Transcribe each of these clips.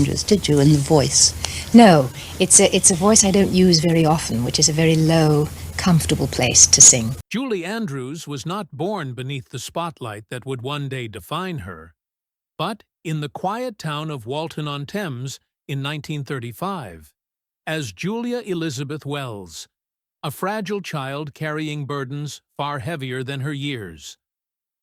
did you, in the voice? No, it's a voice I don't use very often, which is a very low, comfortable place to sing. Julie Andrews was not born beneath the spotlight that would one day define her, but in the quiet town of Walton-on-Thames in 1935, as Julia Elizabeth Wells, a fragile child carrying burdens far heavier than her years.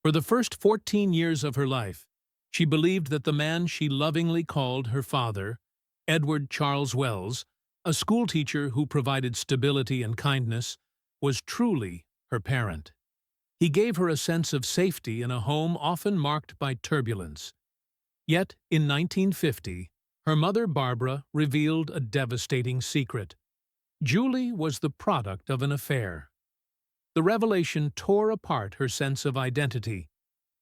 For the first 14 years of her life, she believed that the man she lovingly called her father, Edward Charles Wells, a schoolteacher who provided stability and kindness, was truly her parent. He gave her a sense of safety in a home often marked by turbulence. Yet, in 1950, her mother Barbara revealed a devastating secret. Julie was the product of an affair. The revelation tore apart her sense of identity,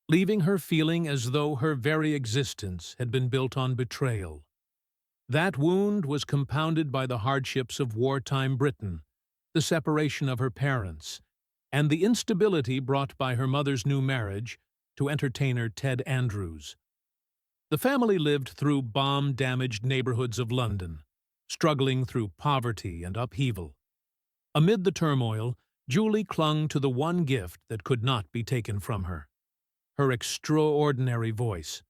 leaving her feeling as though her very existence had been built on betrayal. That wound was compounded by the hardships of wartime Britain, the separation of her parents, and the instability brought by her mother's new marriage to entertainer Ted Andrews. The family lived through bomb-damaged neighborhoods of London, struggling through poverty and upheaval. Amid the turmoil, Julie clung to the one gift that could not be taken from her: her extraordinary voice.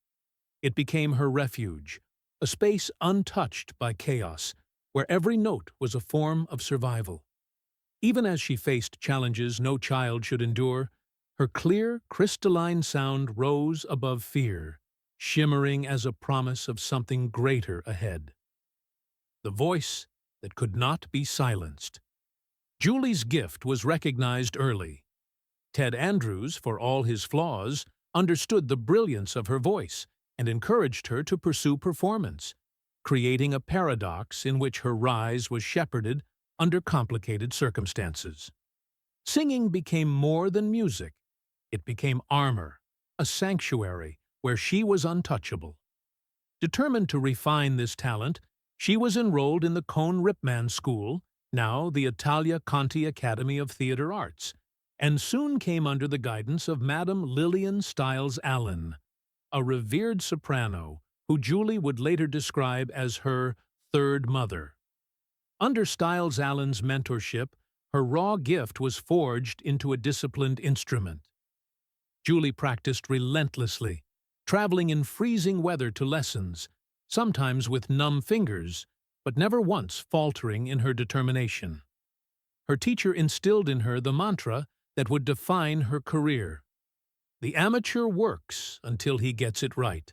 It became her refuge, a space untouched by chaos, where every note was a form of survival. Even as she faced challenges no child should endure, her clear, crystalline sound rose above fear, shimmering as a promise of something greater ahead. The voice that could not be silenced. Julie's gift was recognized early. Ted Andrews, for all his flaws, understood the brilliance of her voice and encouraged her to pursue performance, creating a paradox in which her rise was shepherded under complicated circumstances. Singing became more than music. It became armor, a sanctuary where she was untouchable. Determined to refine this talent, she was enrolled in the Cohn-Ripman School, now the Italia Conti Academy of Theatre Arts, and soon came under the guidance of Madame Lillian Stiles Allen, a revered soprano who Julie would later describe as her third mother. Under Stiles Allen's mentorship, her raw gift was forged into a disciplined instrument. Julie practiced relentlessly, traveling in freezing weather to lessons, sometimes with numb fingers, but never once faltering in her determination. Her teacher instilled in her the mantra that would define her career: the amateur works until he gets it right.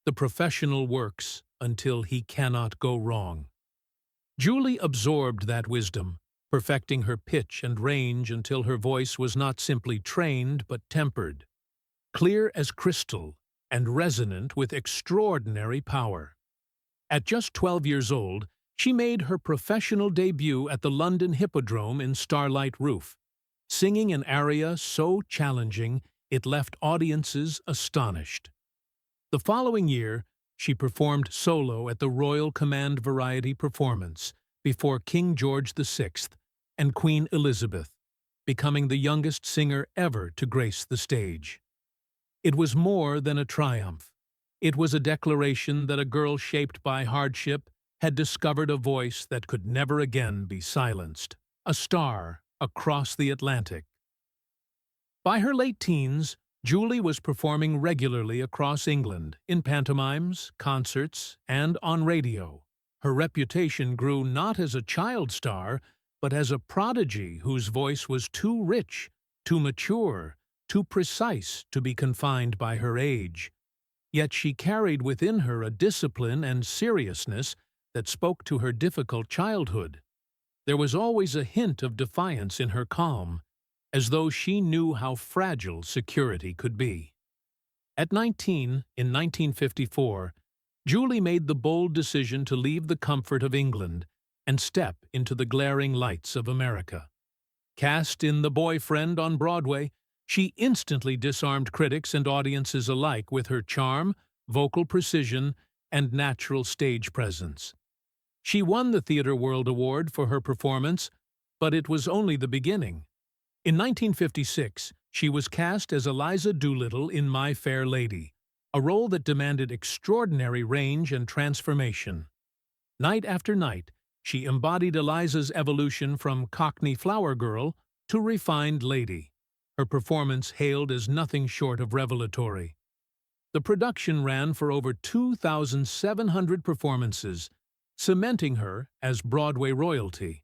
The professional works until he cannot go wrong. Julie absorbed that wisdom, perfecting her pitch and range until her voice was not simply trained but tempered, clear as crystal and resonant with extraordinary power. At just 12 years old, she made her professional debut at the London Hippodrome in Starlight Roof, singing an aria so challenging it left audiences astonished. The following year, she performed solo at the Royal Command Variety Performance before King George VI and Queen Elizabeth, becoming the youngest singer ever to grace the stage. It was more than a triumph. It was a declaration that a girl shaped by hardship had discovered a voice that could never again be silenced, a star across the Atlantic. By her late teens, Julie was performing regularly across England, in pantomimes, concerts, and on radio. Her reputation grew not as a child star, but as a prodigy whose voice was too rich, too mature, too precise to be confined by her age. Yet she carried within her a discipline and seriousness that spoke to her difficult childhood. There was always a hint of defiance in her calm, as though she knew how fragile security could be. At 19, in 1954, Julie made the bold decision to leave the comfort of England and step into the glaring lights of America. Cast in The Boyfriend on Broadway, she instantly disarmed critics and audiences alike with her charm, vocal precision, and natural stage presence. She won the Theatre World Award for her performance, but it was only the beginning. In 1956, she was cast as Eliza Doolittle in My Fair Lady, a role that demanded extraordinary range and transformation. Night after night, she embodied Eliza's evolution from Cockney flower girl to refined lady, her performance hailed as nothing short of revelatory. The production ran for over 2,700 performances, cementing her as Broadway royalty.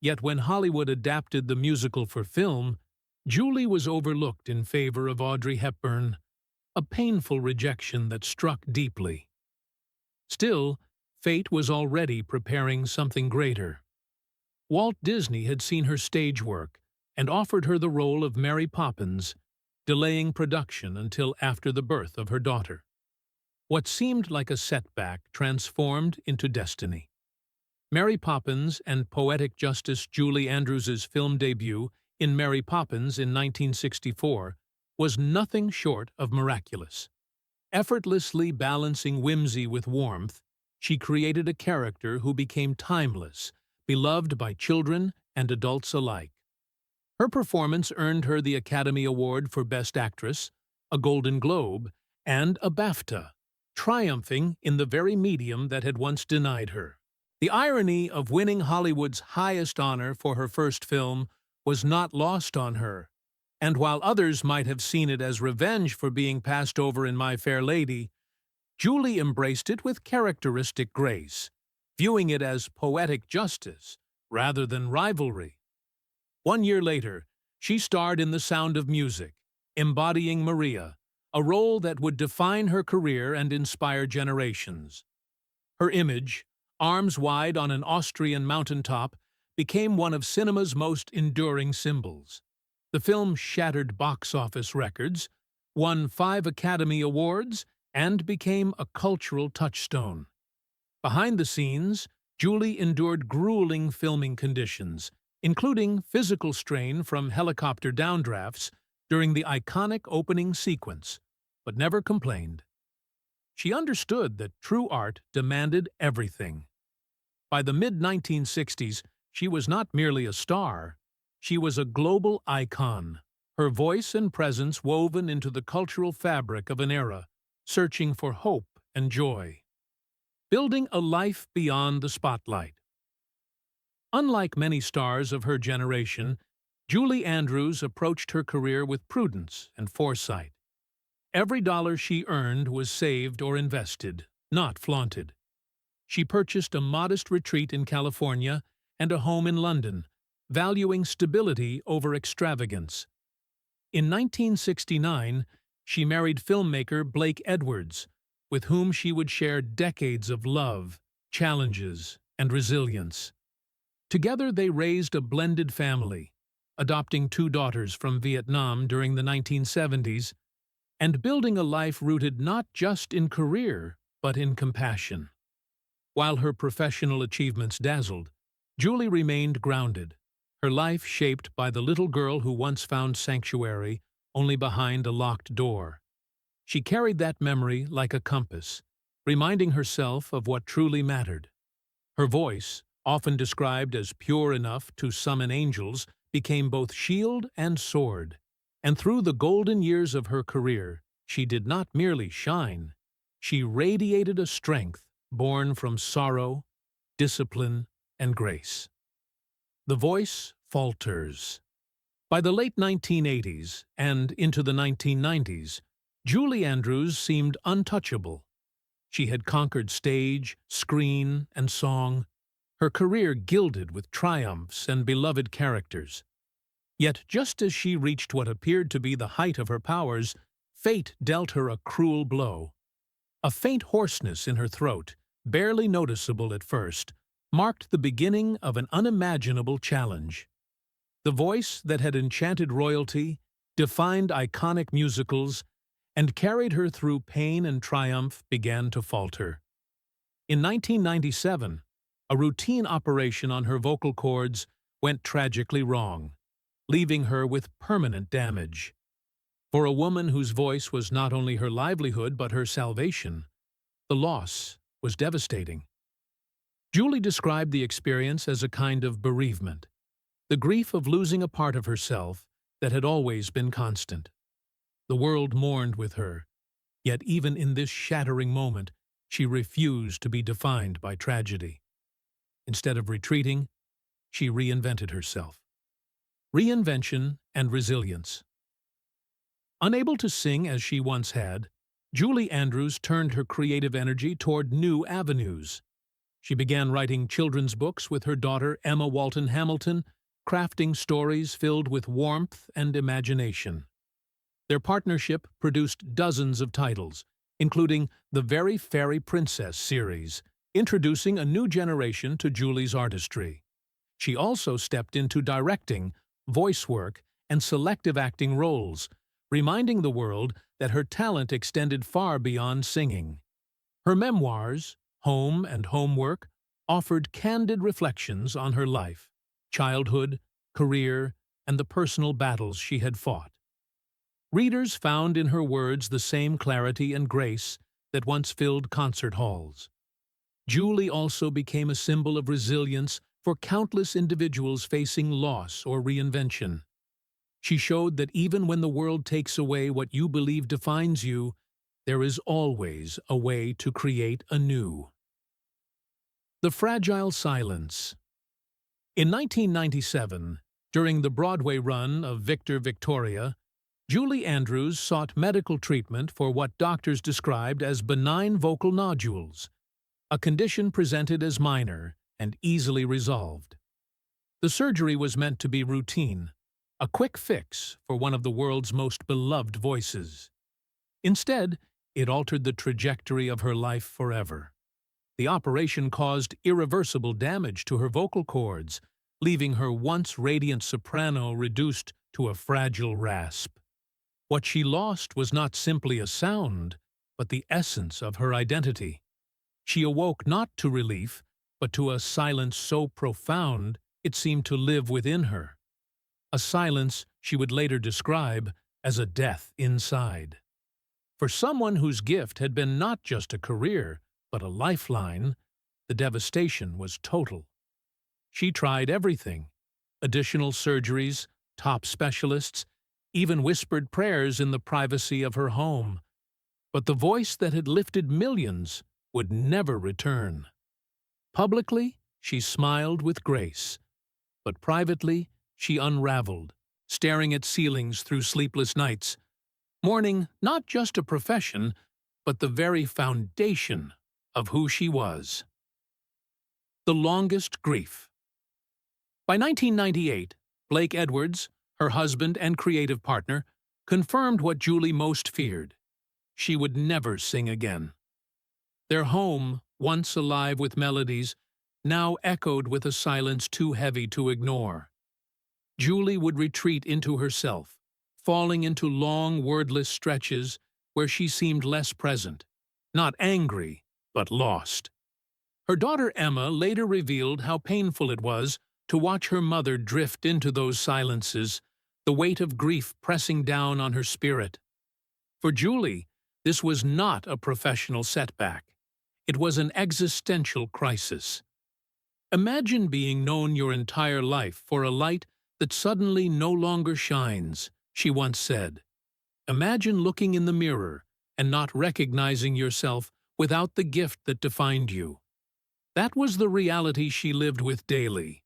Yet when Hollywood adapted the musical for film, Julie was overlooked in favor of Audrey Hepburn, a painful rejection that struck deeply. Still, fate was already preparing something greater. Walt Disney had seen her stage work and offered her the role of Mary Poppins, delaying production until after the birth of her daughter. What seemed like a setback transformed into destiny. Mary Poppins and Poetic Justice Julie Andrews's film debut in Mary Poppins in 1964 was nothing short of miraculous. Effortlessly balancing whimsy with warmth, she created a character who became timeless, beloved by children and adults alike. Her performance earned her the Academy Award for Best Actress, a Golden Globe, and a BAFTA, triumphing in the very medium that had once denied her. The irony of winning Hollywood's highest honor for her first film was not lost on her, and while others might have seen it as revenge for being passed over in My Fair Lady, Julie embraced it with characteristic grace, viewing it as poetic justice rather than rivalry. 1 year later, she starred in The Sound of Music, embodying Maria, a role that would define her career and inspire generations. Her image, arms wide on an Austrian mountaintop, became one of cinema's most enduring symbols. The film shattered box office records, won 5 Academy Awards, and became a cultural touchstone. Behind the scenes, Julie endured grueling filming conditions, including physical strain from helicopter downdrafts during the iconic opening sequence, but never complained. She understood that true art demanded everything. By the mid-1960s, she was not merely a star, she was a global icon, her voice and presence woven into the cultural fabric of an era, searching for hope and joy. Building a life beyond the spotlight. Unlike many stars of her generation, Julie Andrews approached her career with prudence and foresight. Every dollar she earned was saved or invested, not flaunted. She purchased a modest retreat in California and a home in London, valuing stability over extravagance. In 1969, she married filmmaker Blake Edwards, with whom she would share decades of love, challenges, and resilience. Together they raised a blended family, adopting 2 daughters from Vietnam during the 1970s, and building a life rooted not just in career, but in compassion. While her professional achievements dazzled, Julie remained grounded, her life shaped by the little girl who once found sanctuary only behind a locked door. She carried that memory like a compass, reminding herself of what truly mattered. Her voice, often described as pure enough to summon angels, became both shield and sword. And through the golden years of her career, she did not merely shine. She radiated a strength born from sorrow, discipline, and grace. The voice falters. By the late 1980s and into the 1990s, Julie Andrews seemed untouchable. She had conquered stage, screen, and song, her career gilded with triumphs and beloved characters. Yet just as she reached what appeared to be the height of her powers, fate dealt her a cruel blow. A faint hoarseness in her throat, barely noticeable at first, marked the beginning of an unimaginable challenge. The voice that had enchanted royalty, defined iconic musicals, and carried her through pain and triumph began to falter. In 1997, a routine operation on her vocal cords went tragically wrong, leaving her with permanent damage. For a woman whose voice was not only her livelihood but her salvation, the loss was devastating. Julie described the experience as a kind of bereavement, the grief of losing a part of herself that had always been constant. The world mourned with her, Yet even in this shattering moment, she refused to be defined by tragedy. Instead of retreating, she reinvented herself. Reinvention and resilience. Unable to sing as she once had, Julie Andrews turned her creative energy toward new avenues. She began writing children's books with her daughter Emma Walton Hamilton, crafting stories filled with warmth and imagination. Their partnership produced dozens of titles, including the Very Fairy Princess series, introducing a new generation to Julie's artistry. She also stepped into directing, voice work, and selective acting roles, reminding the world that her talent extended far beyond singing. Her memoirs, Home and Homework, offered candid reflections on her life, childhood, career, and the personal battles she had fought. Readers found in her words the same clarity and grace that once filled concert halls. Julie also became a symbol of resilience for countless individuals facing loss or reinvention. She showed that even when the world takes away what you believe defines you, there is always a way to create anew. The Fragile Silence. In 1997, during the Broadway run of Victor Victoria, Julie Andrews sought medical treatment for what doctors described as benign vocal nodules, a condition presented as minor and easily resolved. The surgery was meant to be routine, a quick fix for one of the world's most beloved voices. Instead, it altered the trajectory of her life forever. The operation caused irreversible damage to her vocal cords, leaving her once radiant soprano reduced to a fragile rasp. What she lost was not simply a sound, but the essence of her identity. She awoke not to relief, but to a silence so profound it seemed to live within her. A silence she would later describe as a death inside. For someone whose gift had been not just a career, but a lifeline, the devastation was total. She tried everything: additional surgeries, top specialists, even whispered prayers in the privacy of her home. But the voice that had lifted millions would never return. Publicly, she smiled with grace, but privately, she unraveled, staring at ceilings through sleepless nights, mourning not just a profession, but the very foundation of who she was. The Longest Grief. By 1998, Blake Edwards, her husband and creative partner, confirmed what Julie most feared: she would never sing again. Their home, once alive with melodies, now echoed with a silence too heavy to ignore. Julie would retreat into herself, falling into long, wordless stretches where she seemed less present, not angry, but lost. Her daughter Emma later revealed how painful it was to watch her mother drift into those silences, the weight of grief pressing down on her spirit. For Julie, this was not a professional setback. It was an existential crisis. Imagine being known your entire life for a light that suddenly no longer shines, she once said. Imagine looking in the mirror and not recognizing yourself without the gift that defined you. That was the reality she lived with daily.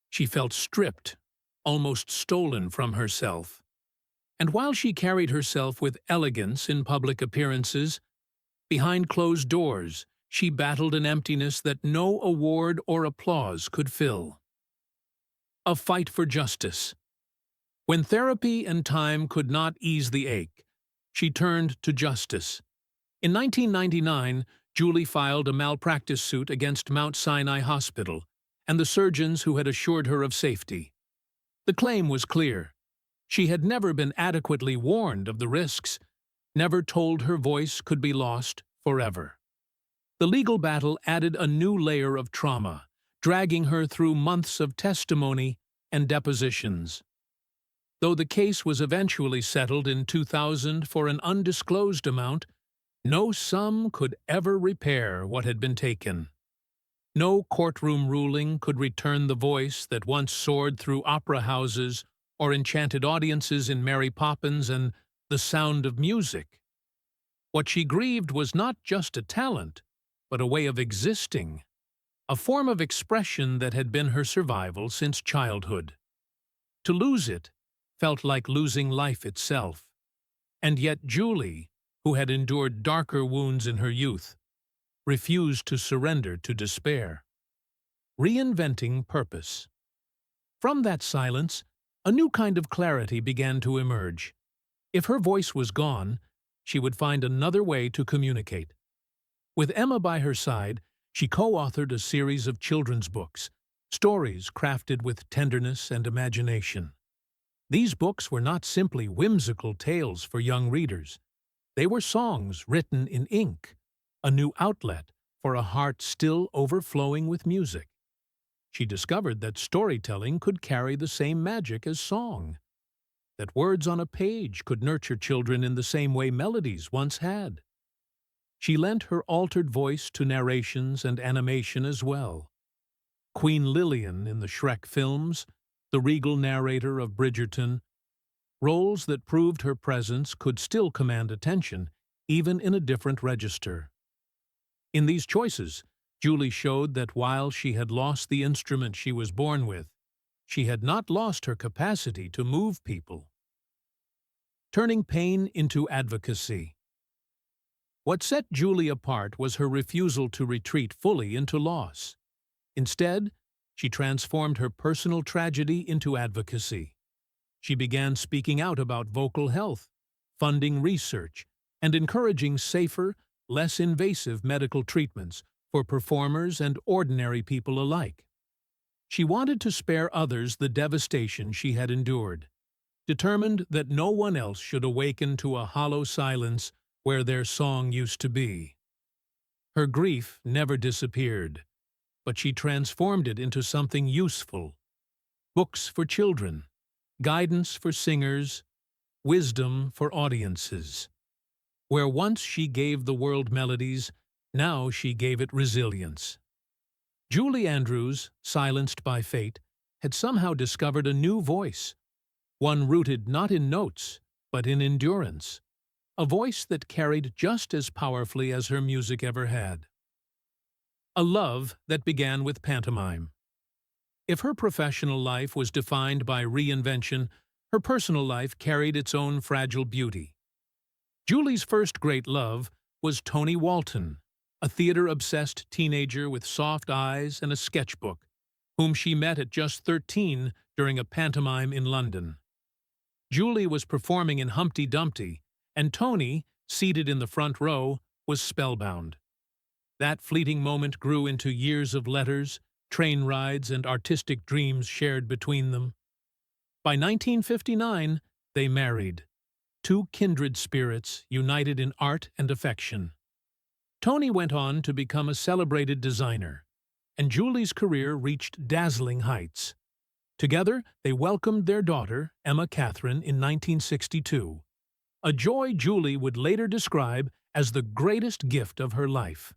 She felt stripped, almost stolen from herself. And while she carried herself with elegance in public appearances, behind closed doors, she battled an emptiness that no award or applause could fill. A fight for justice. When therapy and time could not ease the ache, she turned to justice. In 1999, Julie filed a malpractice suit against Mount Sinai Hospital and the surgeons who had assured her of safety. The claim was clear. She had never been adequately warned of the risks, never told her voice could be lost forever. The legal battle added a new layer of trauma, dragging her through months of testimony and depositions. Though the case was eventually settled in 2000 for an undisclosed amount, no sum could ever repair what had been taken. No courtroom ruling could return the voice that once soared through opera houses or enchanted audiences in Mary Poppins and The Sound of Music. What she grieved was not just a talent, but a way of existing, a form of expression that had been her survival since childhood. To lose it felt like losing life itself. And yet Julie, who had endured darker wounds in her youth, refused to surrender to despair. Reinventing purpose. From that silence, a new kind of clarity began to emerge. If her voice was gone, she would find another way to communicate. With Emma by her side, she co-authored a series of children's books, stories crafted with tenderness and imagination. These books were not simply whimsical tales for young readers. They were songs written in ink, a new outlet for a heart still overflowing with music. She discovered that storytelling could carry the same magic as song, that words on a page could nurture children in the same way melodies once had. She lent her altered voice to narrations and animation as well. Queen Lillian in the Shrek films, the regal narrator of Bridgerton, roles that proved her presence could still command attention, even in a different register. In these choices, Julie showed that while she had lost the instrument she was born with, she had not lost her capacity to move people. Turning pain into advocacy. What set Julie apart was her refusal to retreat fully into loss. Instead, she transformed her personal tragedy into advocacy. She began speaking out about vocal health, funding research, and encouraging safer, less invasive medical treatments for performers and ordinary people alike. She wanted to spare others the devastation she had endured, determined that no one else should awaken to a hollow silence where their song used to be. Her grief never disappeared, but she transformed it into something useful. Books for children, guidance for singers, wisdom for audiences. Where once she gave the world melodies, now she gave it resilience. Julie Andrews, silenced by fate, had somehow discovered a new voice, one rooted not in notes, but in endurance, a voice that carried just as powerfully as her music ever had. A love that began with pantomime. If her professional life was defined by reinvention, her personal life carried its own fragile beauty. Julie's first great love was Tony Walton, a theater-obsessed teenager with soft eyes and a sketchbook, whom she met at just 13 during a pantomime in London. Julie was performing in Humpty Dumpty, and Tony, seated in the front row, was spellbound. That fleeting moment grew into years of letters, train rides, and artistic dreams shared between them. By 1959, they married, two kindred spirits united in art and affection. Tony went on to become a celebrated designer, and Julie's career reached dazzling heights. Together, they welcomed their daughter, Emma Catherine, in 1962, a joy Julie would later describe as the greatest gift of her life.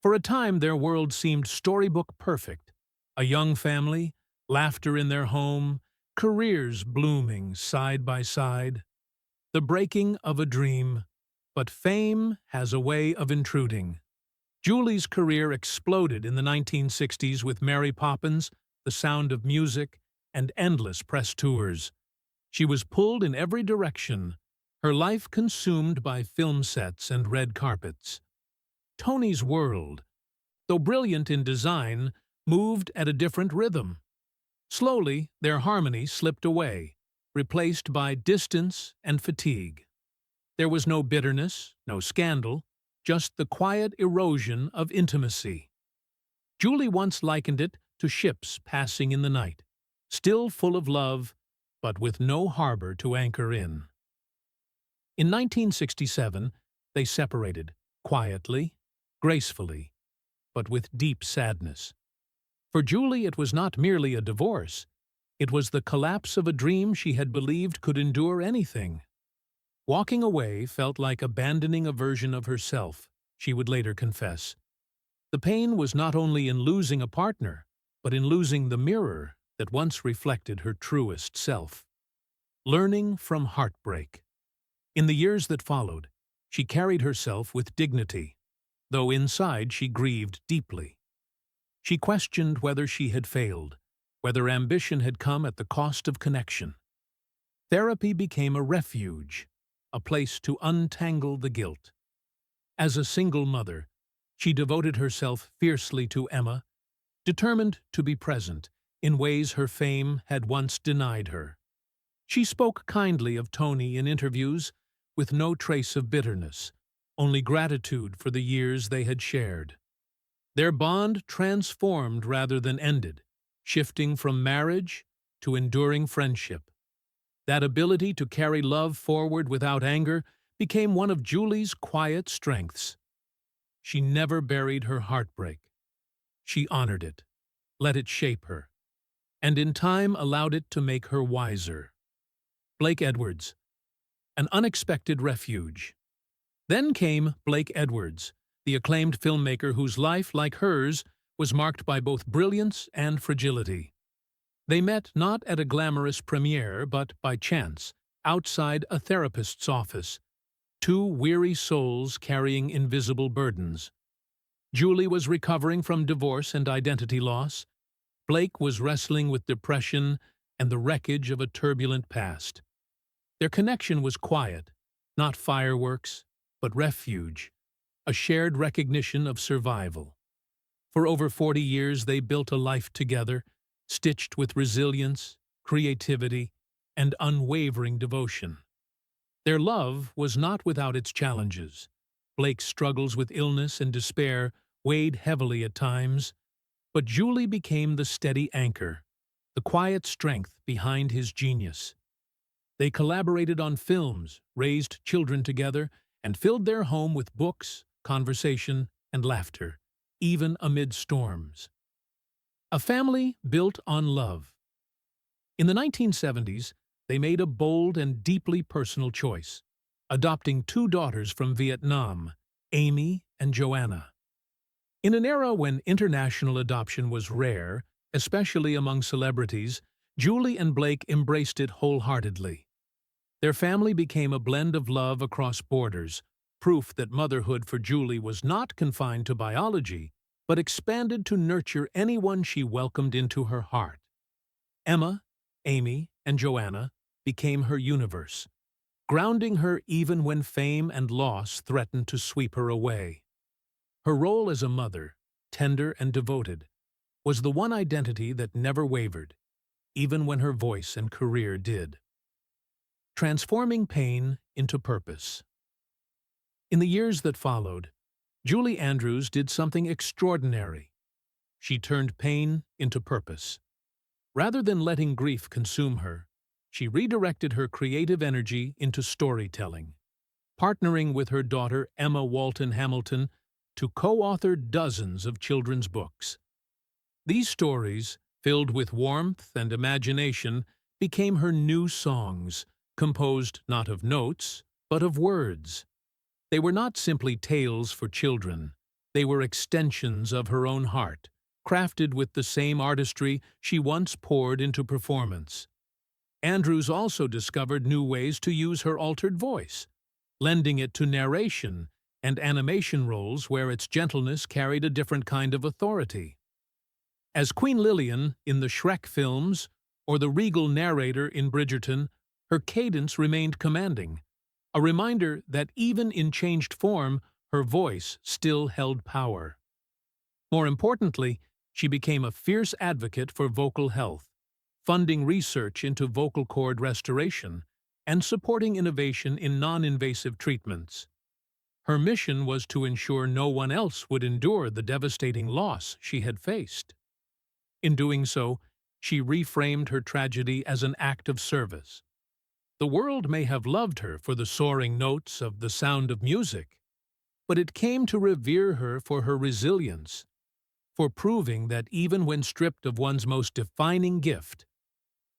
For a time, their world seemed storybook perfect. A young family, laughter in their home, careers blooming side by side. The breaking of a dream, but fame has a way of intruding. Julie's career exploded in the 1960s with Mary Poppins, The Sound of Music, and endless press tours. She was pulled in every direction, her life consumed by film sets and red carpets. Tony's world, though brilliant in design, moved at a different rhythm. Slowly, their harmony slipped away, replaced by distance and fatigue. There was no bitterness, no scandal, just the quiet erosion of intimacy. Julie once likened it to ships passing in the night, still full of love, but with no harbor to anchor in. In 1967, they separated, quietly, gracefully, but with deep sadness. For Julie, it was not merely a divorce. It was the collapse of a dream she had believed could endure anything. Walking away felt like abandoning a version of herself, she would later confess. The pain was not only in losing a partner, but in losing the mirror that once reflected her truest self. Learning from heartbreak. In the years that followed, She carried herself with dignity, though inside she grieved deeply. She questioned whether she had failed, whether ambition had come at the cost of connection. Therapy became a refuge, a place to untangle the guilt. As a single mother, she devoted herself fiercely to Emma, determined to be present in ways her fame had once denied her. She spoke kindly of Tony in interviews, with no trace of bitterness, only gratitude for the years they had shared. Their bond transformed rather than ended, shifting from marriage to enduring friendship. That ability to carry love forward without anger became one of Julie's quiet strengths. She never buried her heartbreak. She honored it, let it shape her, and in time allowed it to make her wiser. Blake Edwards, an unexpected refuge. Then came Blake Edwards, the acclaimed filmmaker whose life, like hers, was marked by both brilliance and fragility. They met not at a glamorous premiere, but by chance, outside a therapist's office, two weary souls carrying invisible burdens. Julie was recovering from divorce and identity loss. Blake was wrestling with depression and the wreckage of a turbulent past. Their connection was quiet, not fireworks, but refuge, a shared recognition of survival. For over 40 years they built a life together, stitched with resilience, creativity, and unwavering devotion. Their love was not without its challenges. Blake's struggles with illness and despair weighed heavily at times, but Julie became the steady anchor, the quiet strength behind his genius. They collaborated on films, raised children together, and filled their home with books, conversation, and laughter, even amid storms. A family built on love. In the 1970s, they made a bold and deeply personal choice, adopting two daughters from Vietnam, Amy and Joanna. In an era when international adoption was rare, especially among celebrities, Julie and Blake embraced it wholeheartedly. Their family became a blend of love across borders, proof that motherhood for Julie was not confined to biology, but expanded to nurture anyone she welcomed into her heart. Emma, Amy, and Joanna became her universe, grounding her even when fame and loss threatened to sweep her away. Her role as a mother, tender and devoted, was the one identity that never wavered, even when her voice and career did. Transforming pain into purpose. In the years that followed, Julie Andrews did something extraordinary. She turned pain into purpose. Rather than letting grief consume her, she redirected her creative energy into storytelling, partnering with her daughter Emma Walton Hamilton to co-author dozens of children's books. These stories, filled with warmth and imagination, became her new songs, composed not of notes, but of words. They were not simply tales for children. They were extensions of her own heart, crafted with the same artistry she once poured into performance. Andrews also discovered new ways to use her altered voice, lending it to narration and animation roles where its gentleness carried a different kind of authority. As Queen Lillian in the Shrek films or the regal narrator in Bridgerton, her cadence remained commanding, a reminder that even in changed form, her voice still held power. More importantly, she became a fierce advocate for vocal health, funding research into vocal cord restoration and supporting innovation in non-invasive treatments. Her mission was to ensure no one else would endure the devastating loss she had faced. In doing so, she reframed her tragedy as an act of service. The world may have loved her for the soaring notes of The Sound of Music, but it came to revere her for her resilience, for proving that even when stripped of one's most defining gift,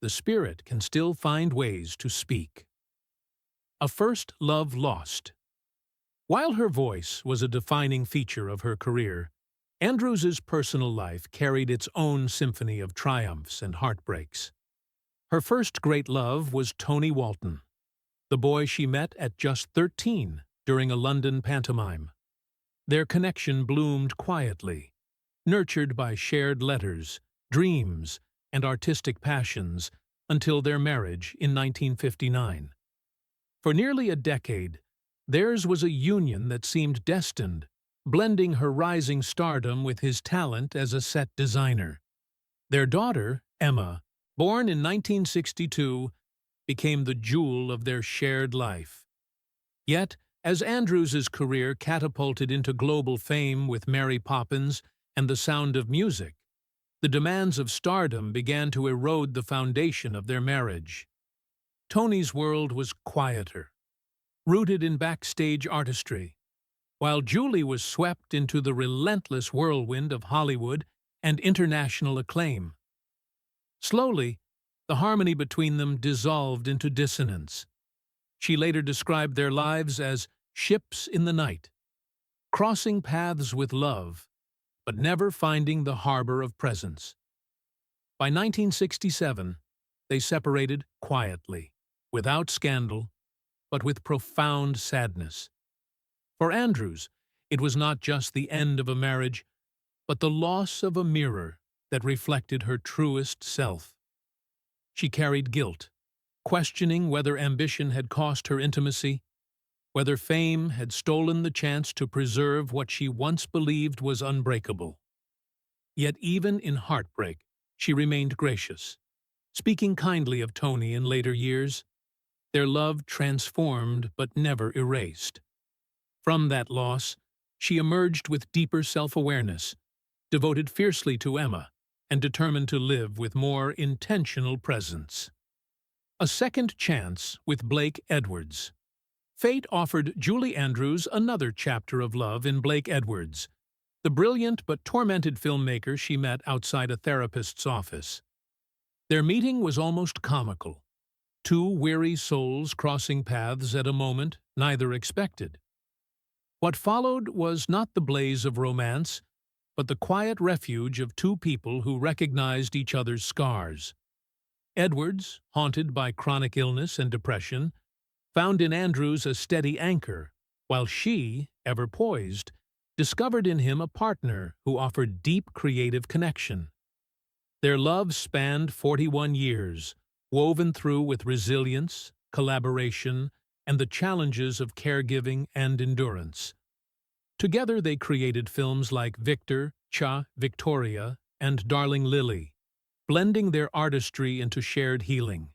the spirit can still find ways to speak. A first love lost. While her voice was a defining feature of her career, Andrews's personal life carried its own symphony of triumphs and heartbreaks. Her first great love was Tony Walton, the boy she met at just 13, during a London pantomime. Their connection bloomed quietly, nurtured by shared letters, dreams, and artistic passions, until their marriage in 1959. For nearly a decade, theirs was a union that seemed destined, blending her rising stardom with his talent as a set designer. Their daughter, Emma, born in 1962, became the jewel of their shared life. Yet, as Andrews's career catapulted into global fame with Mary Poppins and The Sound of Music, the demands of stardom began to erode the foundation of their marriage. Tony's world was quieter, rooted in backstage artistry, while Julie was swept into the relentless whirlwind of Hollywood and international acclaim. Slowly, the harmony between them dissolved into dissonance. She later described their lives as ships in the night, crossing paths with love, but never finding the harbor of presence. By 1967, they separated quietly, without scandal, but with profound sadness. For Andrews, it was not just the end of a marriage, but the loss of a mirror that reflected her truest self. She carried guilt, questioning whether ambition had cost her intimacy, whether fame had stolen the chance to preserve what she once believed was unbreakable. Yet even in heartbreak, she remained gracious, speaking kindly of Tony in later years. Their love transformed but never erased. From that loss, she emerged with deeper self-awareness, devoted fiercely to Emma, and determined to live with more intentional presence. A second chance with Blake Edwards. Fate offered Julie Andrews another chapter of love in Blake Edwards, the brilliant but tormented filmmaker she met outside a therapist's office. Their meeting was almost comical, two weary souls crossing paths at a moment neither expected. What followed was not the blaze of romance, but the quiet refuge of two people who recognized each other's scars. Edwards, haunted by chronic illness and depression, found in Andrews a steady anchor, while she, ever poised, discovered in him a partner who offered deep creative connection. Their love spanned 41 years, woven through with resilience, collaboration, and the challenges of caregiving and endurance. Together they created films like Victor, Cha, Victoria, and Darling Lily, blending their artistry into shared healing.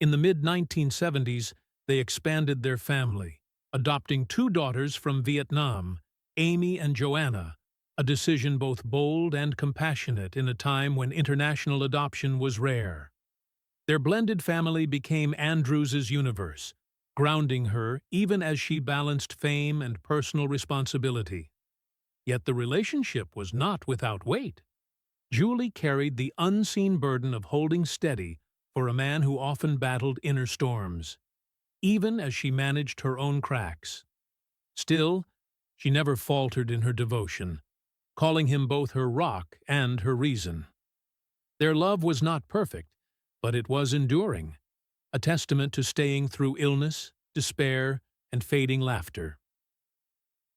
In the mid-1970s, they expanded their family, adopting two daughters from Vietnam, Amy and Joanna, a decision both bold and compassionate in a time when international adoption was rare. Their blended family became Andrews's universe, grounding her even as she balanced fame and personal responsibility. Yet the relationship was not without weight. Julie carried the unseen burden of holding steady for a man who often battled inner storms, even as she managed her own cracks. Still, she never faltered in her devotion, calling him both her rock and her reason. Their love was not perfect, but it was enduring, a testament to staying through illness, despair, and fading laughter.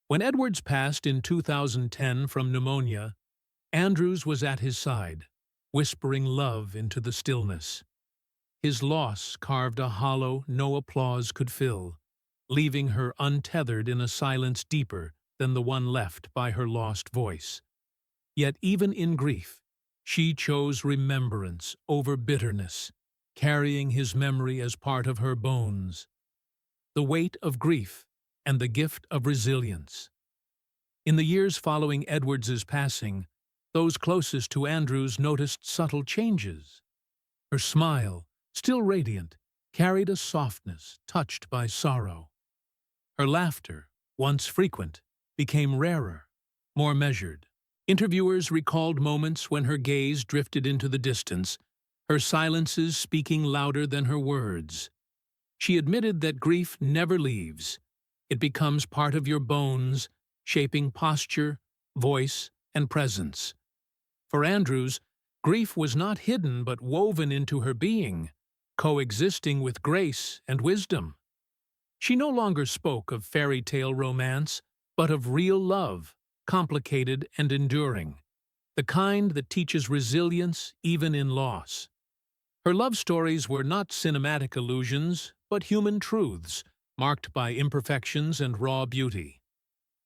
When Edwards passed in 2010 from pneumonia, Andrews was at his side, whispering love into the stillness. His loss carved a hollow no applause could fill, leaving her untethered in a silence deeper than the one left by her lost voice. Yet even in grief, she chose remembrance over bitterness, carrying his memory as part of her bones. The weight of grief and the gift of resilience. In the years following Edwards's passing, those closest to Andrews noticed subtle changes. Her smile, still radiant, carried a softness touched by sorrow. Her laughter, once frequent, became rarer, more measured. Interviewers recalled moments when her gaze drifted into the distance, her silences speaking louder than her words. She admitted that grief never leaves. It becomes part of your bones, shaping posture, voice, and presence. For Andrews, grief was not hidden but woven into her being, coexisting with grace and wisdom. She no longer spoke of fairy tale romance, but of real love, complicated and enduring, the kind that teaches resilience even in loss. Her love stories were not cinematic illusions, but human truths, marked by imperfections and raw beauty.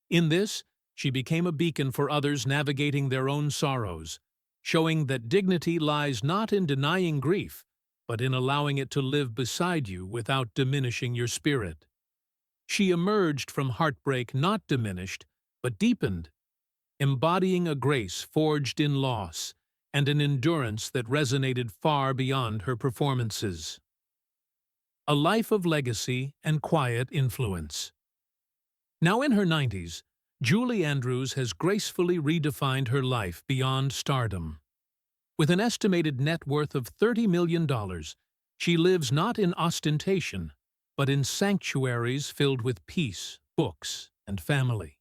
In this, she became a beacon for others navigating their own sorrows, showing that dignity lies not in denying grief, but in allowing it to live beside you without diminishing your spirit. She emerged from heartbreak not diminished, but deepened, embodying a grace forged in loss and an endurance that resonated far beyond her performances. A life of legacy and quiet influence. Now in her 90s, Julie Andrews has gracefully redefined her life beyond stardom. With an estimated net worth of $30 million, she lives not in ostentation, but in sanctuaries filled with peace, books, and family.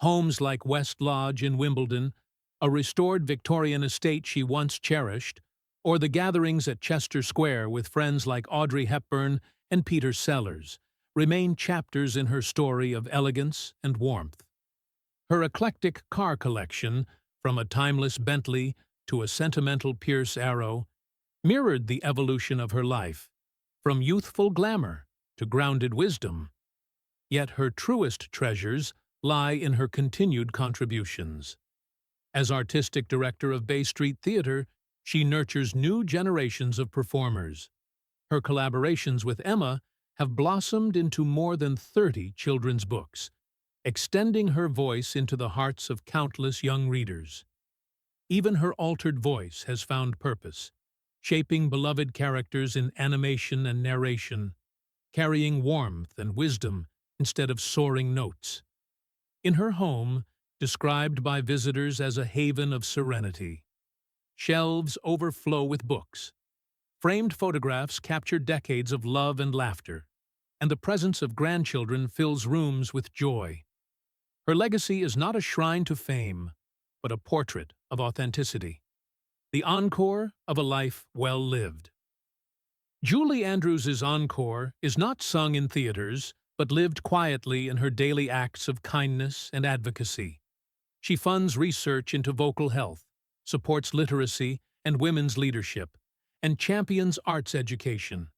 Homes like West Lodge in Wimbledon, a restored Victorian estate she once cherished, or the gatherings at Chester Square with friends like Audrey Hepburn and Peter Sellers, remain chapters in her story of elegance and warmth. Her eclectic car collection, from a timeless Bentley to a sentimental Pierce Arrow, mirrored the evolution of her life, from youthful glamour to grounded wisdom. Yet her truest treasures lie in her continued contributions. As artistic director of Bay Street Theatre, she nurtures new generations of performers. Her collaborations with Emma have blossomed into more than 30 children's books, extending her voice into the hearts of countless young readers. Even her altered voice has found purpose, shaping beloved characters in animation and narration, carrying warmth and wisdom instead of soaring notes. In her home, described by visitors as a haven of serenity, shelves overflow with books. Framed photographs capture decades of love and laughter, and the presence of grandchildren fills rooms with joy. Her legacy is not a shrine to fame, but a portrait of authenticity, the encore of a life well lived. Julie Andrews' encore is not sung in theaters, but lived quietly in her daily acts of kindness and advocacy. She funds research into vocal health, supports literacy and women's leadership, and champions arts education.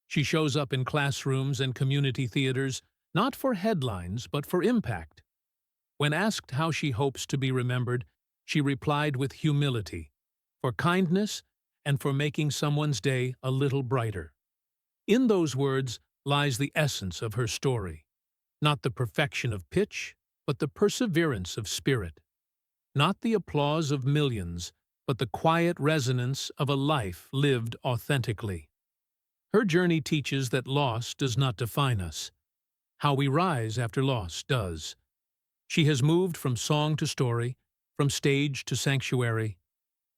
She shows up in classrooms and community theaters, not for headlines, but for impact. When asked how she hopes to be remembered, she replied with humility, for kindness and for making someone's day a little brighter. In those words lies the essence of her story, not the perfection of pitch, but the perseverance of spirit, not the applause of millions, but the quiet resonance of a life lived authentically. Her journey teaches that loss does not define us. How we rise after loss does. She has moved from song to story, from stage to sanctuary,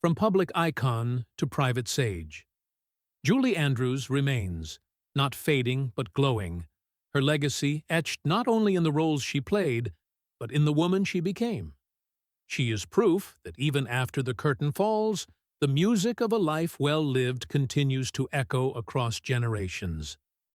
from public icon to private sage. Julie Andrews remains, not fading but glowing, her legacy etched not only in the roles she played, but in the woman she became. She is proof that even after the curtain falls, the music of a life well lived continues to echo across generations.